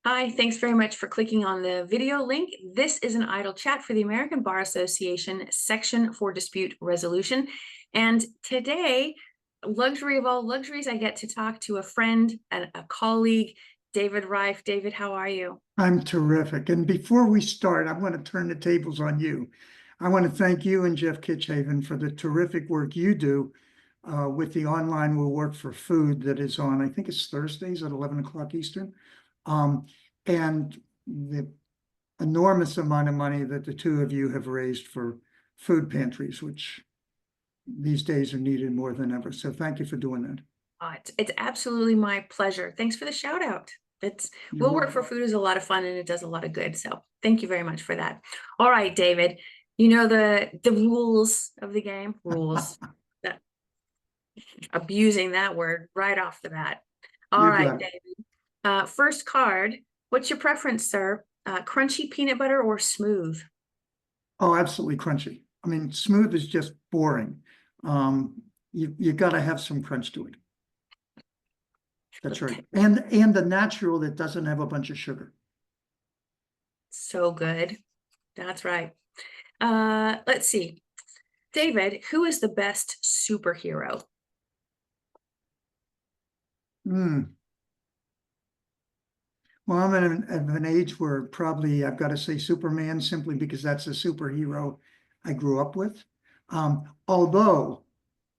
Hi, thanks very much for clicking on the video link. This is an idle chat for the American Bar Association section for dispute resolution. And today, luxury of all luxuries, I get to talk to a friend and a colleague, David Reif. David, how are you? I'm terrific. And before we start, I want to turn the tables on you. I want to thank you and Jeff Kitchaven for the terrific work you do with the online Will Work for Food that is on, I think it's Thursdays at 11 o'clock Eastern. And the enormous amount of money that the two of you have raised for food pantries, which these days are needed more than ever. So thank you for doing that. It's absolutely my pleasure. Thanks for the shout out. You're Will Work for welcome. Food is a lot of fun and it does a lot of good. So thank you very much for that. All right, David, you know the rules of the game. Rules. That abusing that word right off the bat. All You right, got it. David. First card. What's your preference, sir? Crunchy peanut butter or smooth? Oh, absolutely crunchy. I mean, smooth is just boring. You got to have some crunch to it. That's right. Okay. And the natural that doesn't have a bunch of sugar. So good. That's right. Let's see. David, who is the best superhero? Hmm. Well, I'm at an age where probably I've got to say Superman simply because that's the superhero I grew up with. Although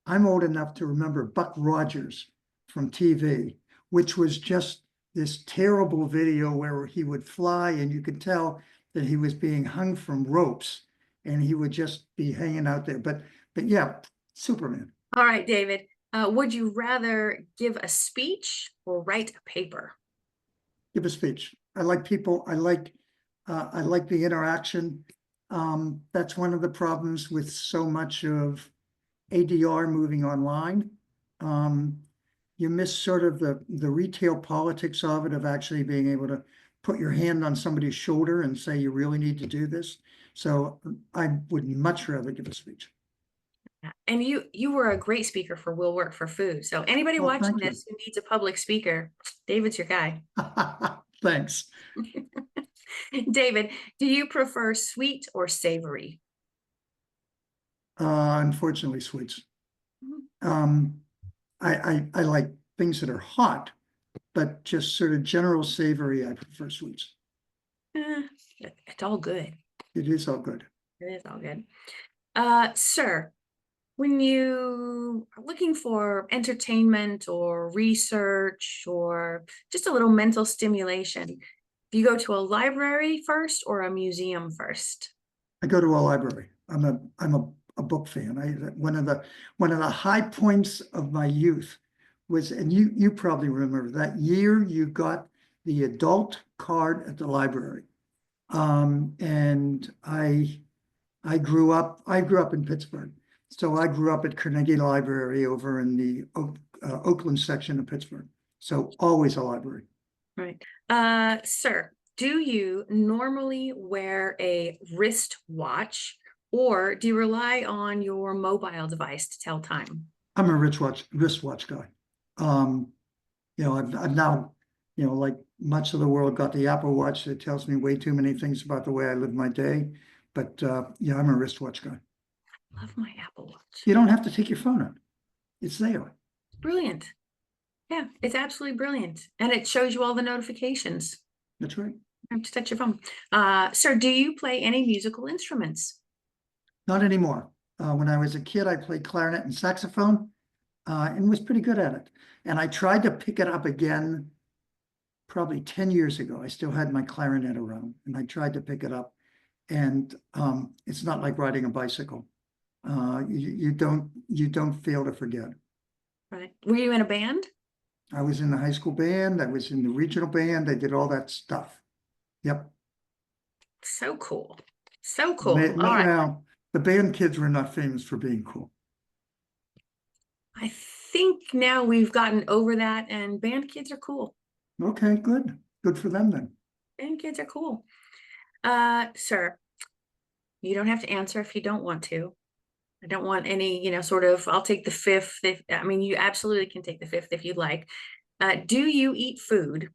I'm old enough to remember Buck Rogers from TV, which was just this terrible video where he would fly and you could tell that he was being hung from ropes and he would just be hanging out there. But yeah, Superman. All right, David. Would you rather give a speech or write a paper? Give a speech. I like people. I like the interaction. That's one of the problems with so much of ADR moving online. You miss sort of the retail politics of it, of actually being able to put your hand on somebody's shoulder and say, you really need to do this. So I would much rather give a speech. And you were a great speaker for Will Work for Food. So anybody Well, watching thank you. this who needs a public speaker, David's your guy. Thanks. David, do you prefer sweet or savory? Unfortunately, sweets. Um, I like things that are hot, but just sort of general savory, I prefer sweets. Eh, it's all good. It is all good. It is all good. Sir, when you are looking for entertainment or research or just a little mental stimulation, do you go to a library first or a museum first? I go to a library. I'm a book fan. One of the high points of my youth was, and you probably remember that year you got the adult card at the library. And I grew up in Pittsburgh. So I grew up at Carnegie Library over in the Oakland section of Pittsburgh. So always a library. Right. Sir, do you normally wear a wristwatch or do you rely on your mobile device to tell time? I'm a wristwatch guy. Um, I've now, like much of the world, got the Apple Watch that tells me way too many things about the way I live my day. But yeah, I'm a wristwatch guy. Love my Apple Watch. You don't have to take your phone out. It's there. Brilliant. Yeah, it's absolutely brilliant. And it shows you all the notifications. That's right. You have to touch your phone. Sir, do you play any musical instruments? Not anymore. When I was a kid, I played clarinet and saxophone and was pretty good at it. And I tried to pick it up again probably 10 years ago. I still had my clarinet around and I tried to pick it up. And it's not like riding a bicycle. You don't fail to forget. Right. Were you in a band? I was in the high school band. I was in the regional band. I did all that stuff. Yep. So cool. So cool. All right. Well, the band kids were not famous for being cool. I think now we've gotten over that and band kids are cool. Okay, good. Good for them then. Band kids are cool. Sir, you don't have to answer if you don't want to. I don't want any, sort of, I'll take the fifth. I mean, you absolutely can take the fifth if you'd like. Do you eat food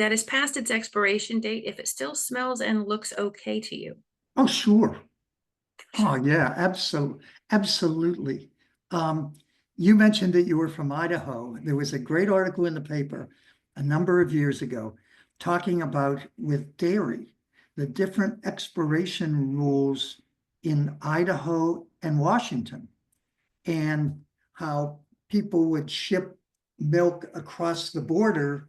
that is past its expiration date if it still smells and looks okay to you? Oh, sure. Oh, yeah, absolutely. You mentioned that you were from Idaho. There was a great article in the paper a number of years ago talking about with dairy, the different expiration rules in Idaho and Washington, and how people would ship milk across the border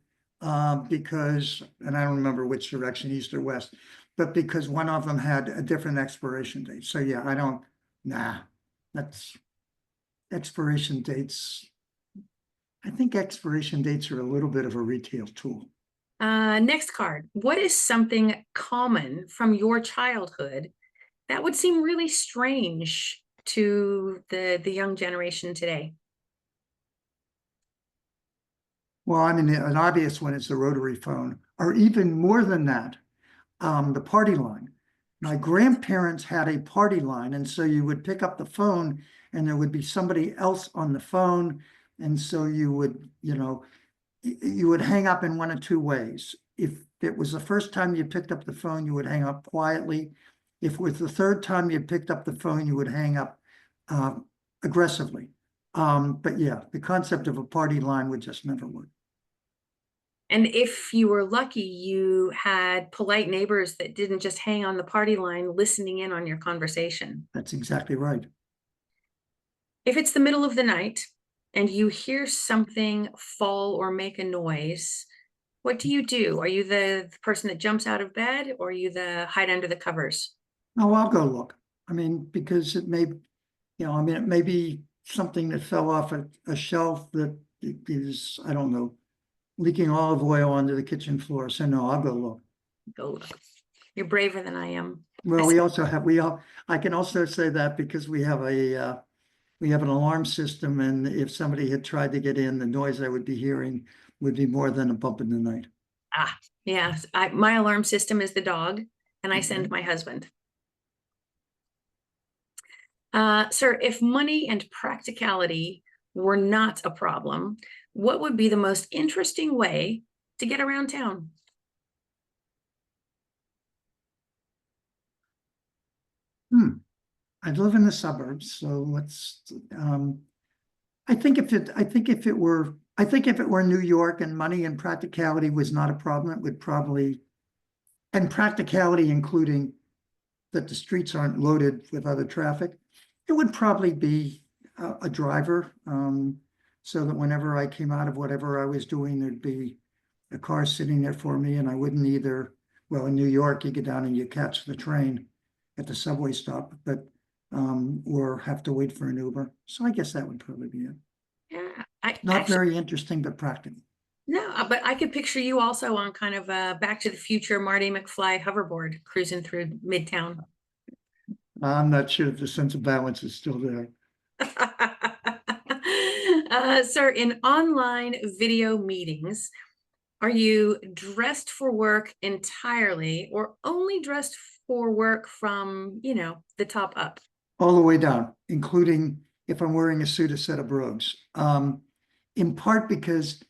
because, and I don't remember which direction, east or west, but because one of them had a different expiration date. So yeah, that's expiration dates. I think expiration dates are a little bit of a retail tool. Next card. What is something common from your childhood that would seem really strange to the young generation today? Well, I mean, an obvious one is the rotary phone, or even more than that, the party line. My grandparents had a party line, and so you would pick up the phone and there would be somebody else on the phone. And so you would, you would hang up in one of two ways. If it was the first time you picked up the phone, you would hang up quietly. If it was the third time you picked up the phone, you would hang up aggressively. But yeah, the concept of a party line would just never work. And if you were lucky, you had polite neighbors that didn't just hang on the party line, listening in on your conversation. That's exactly right. If it's the middle of the night and you hear something fall or make a noise, what do you do? Are you the person that jumps out of bed, or are you the hide under the covers? Oh, I'll go look. I mean, because it may, it may be something that fell off a shelf that is, I don't know, leaking olive oil onto the kitchen floor. So no, I'll go look. Go look. You're braver than I am. Well, I can also say that because we have an alarm system, and if somebody had tried to get in, the noise I would be hearing would be more than a bump in the night. Ah, yeah. My alarm system is the dog, and I send my husband. Sir, if money and practicality were not a problem, what would be the most interesting way to get around town? I live in the suburbs, so I think if it were New York and money and practicality was not a problem, it would probably, and practicality including that the streets aren't loaded with other traffic, it would probably be a driver, so that whenever I came out of whatever I was doing, there'd be a car sitting there for me, and I wouldn't either. Well, in New York, you get down and you catch the train at the subway stop, but or have to wait for an Uber. So I guess that would probably be it. Yeah, Not very interesting, but practical. No, but I could picture you also on kind of a Back to the Future Marty McFly hoverboard cruising through Midtown. I'm not sure if the sense of balance is still there. Sir, in online video meetings, are you dressed for work entirely, or only dressed for work from, the top up? All the way down, including if I'm wearing a suit, a set of robes. In part because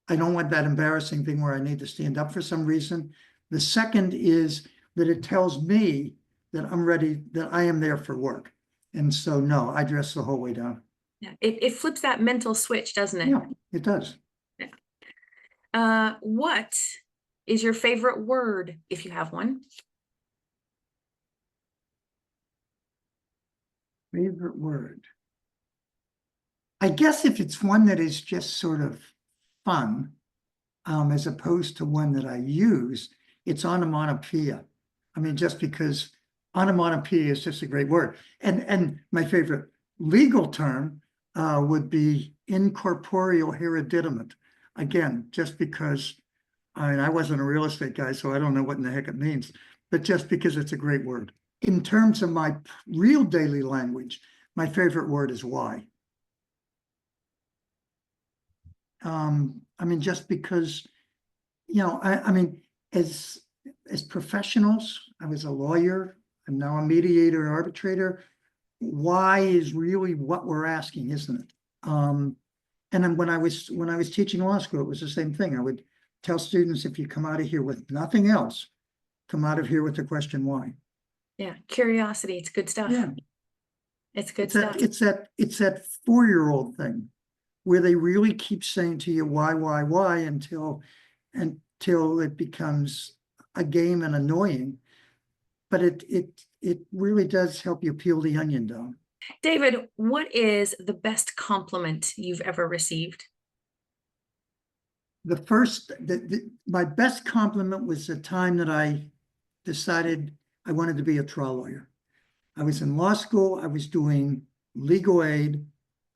I don't want that embarrassing thing where I need to stand up for some reason. The second is that it tells me that I'm ready, that I am there for work. And so, no, I dress the whole way down. Yeah, it flips that mental switch, doesn't it? Yeah, it does. Yeah. What is your favorite word, if you have one? Favorite word. I guess if it's one that is just sort of fun, as opposed to one that I use, it's onomatopoeia. I mean, just because onomatopoeia is just a great word. And my favorite legal term would be incorporeal hereditament. Again, just because, I wasn't a real estate guy, so I don't know what in the heck it means, but just because it's a great word. In terms of my real daily language, my favorite word is why. Just because, as professionals, I was a lawyer, I'm now a mediator, arbitrator. Why is really what we're asking, isn't it? And then when I was teaching law school, it was the same thing. I would tell students, if you come out of here with nothing else, come out of here with the question why. Yeah, curiosity, it's good stuff. Yeah. It's good It's stuff. it's that 4-year-old thing where they really keep saying to you why until it becomes a game and annoying. But it really does help you peel the onion down. David, what is the best compliment you've ever received? My best compliment was the time that I decided I wanted to be a trial lawyer. I was in law school. I was doing legal aid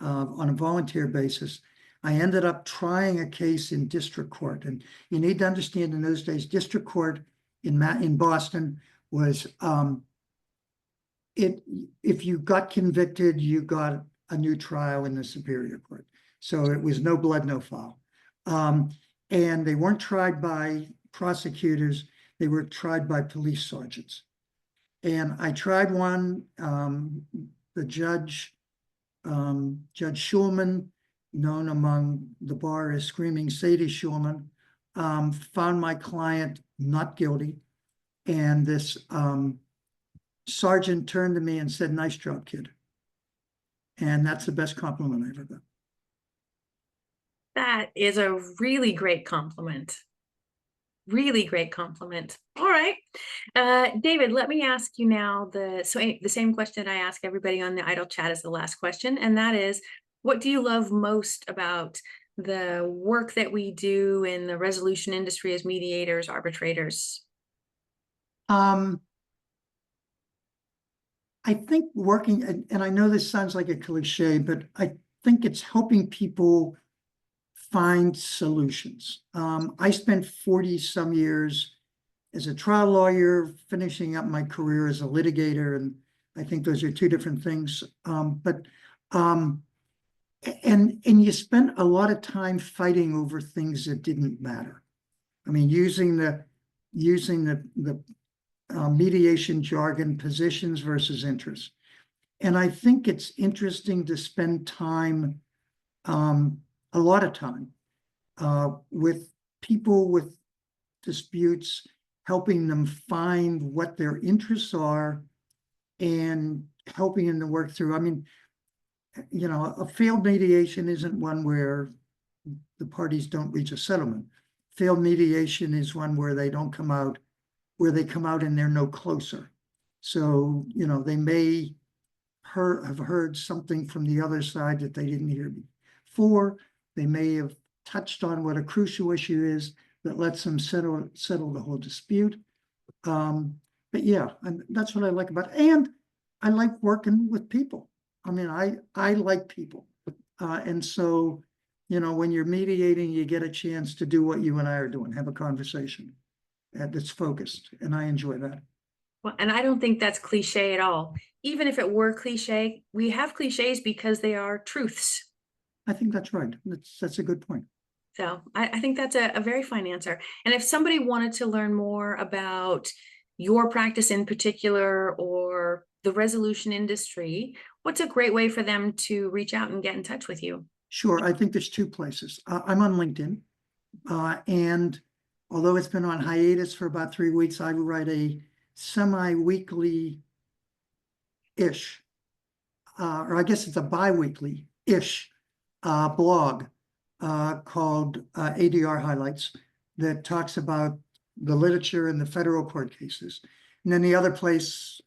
on a volunteer basis. I ended up trying a case in district court. And you need to understand, in those days, district court in Boston was if you got convicted, you got a new trial in the Superior Court. So it was no blood, no foul. And they weren't tried by prosecutors. They were tried by police sergeants. And I tried one, the judge, Judge Schulman, known among the bar as Screaming Sadie Schulman, found my client not guilty. And this sergeant turned to me and said, "Nice job, kid." And that's the best compliment I ever got. That is a really great compliment. Really great compliment. All right. David, let me ask you now the same question I ask everybody on the Idle Chat as the last question, and that is, what do you love most about the work that we do in the resolution industry as mediators, arbitrators? I think working, and I know this sounds like a cliche, but I think it's helping people find solutions. I spent 40 some years as a trial lawyer, finishing up my career as a litigator, and I think those are two different things. And you spent a lot of time fighting over things that didn't matter. I mean, using the mediation jargon, positions versus interests. And I think it's interesting to spend time, a lot of time, with people with disputes, helping them find what their interests are and helping them to work through. I mean, you know, a failed mediation isn't one where the parties don't reach a settlement. Failed mediation is one where they don't come out, where they come out and they're no closer. So, you know, they may have heard something from the other side that they didn't hear before. They may have touched on what a crucial issue is that lets them settle the whole dispute. But yeah, and that's what I like about it. And I like working with people. I mean, I like people. And so, you know, when you're mediating, you get a chance to do what you and I are doing, have a conversation that's focused, and I enjoy that. Well, and I don't think that's cliche at all. Even if it were cliche, we have cliches because they are truths. I think that's right. That's a good point. So I think that's a very fine answer. And if somebody wanted to learn more about your practice in particular or the resolution industry, what's a great way for them to reach out and get in touch with you? Sure. I think there's two places. I'm on LinkedIn, and although it's been on hiatus for about 3 weeks, I write a semi-weekly-ish, or I guess it's a bi-weekly-ish blog called ADR Highlights that talks about the literature in the federal court cases. And then the other place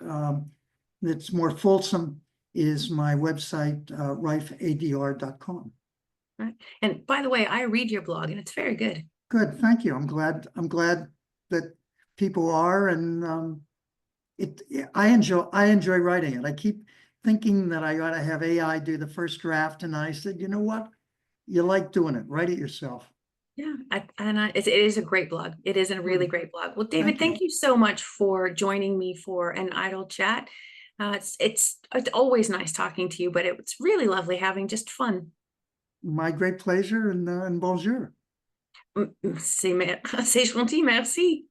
that's more fulsome is my website, reifadr.com. Right. And by the way, I read your blog and it's very good. Good, thank you. I'm glad that people are, and I enjoy writing it. I keep thinking that I ought to have AI do the first draft, and I said, you know what? You like doing it, write it yourself. Yeah, it is a great blog. It is a really great blog. Well, David, thank you so much for joining me for an Idle Chat. It's always nice talking to you, but it's really lovely having just fun. My great pleasure, and bonjour. C'est gentil, merci.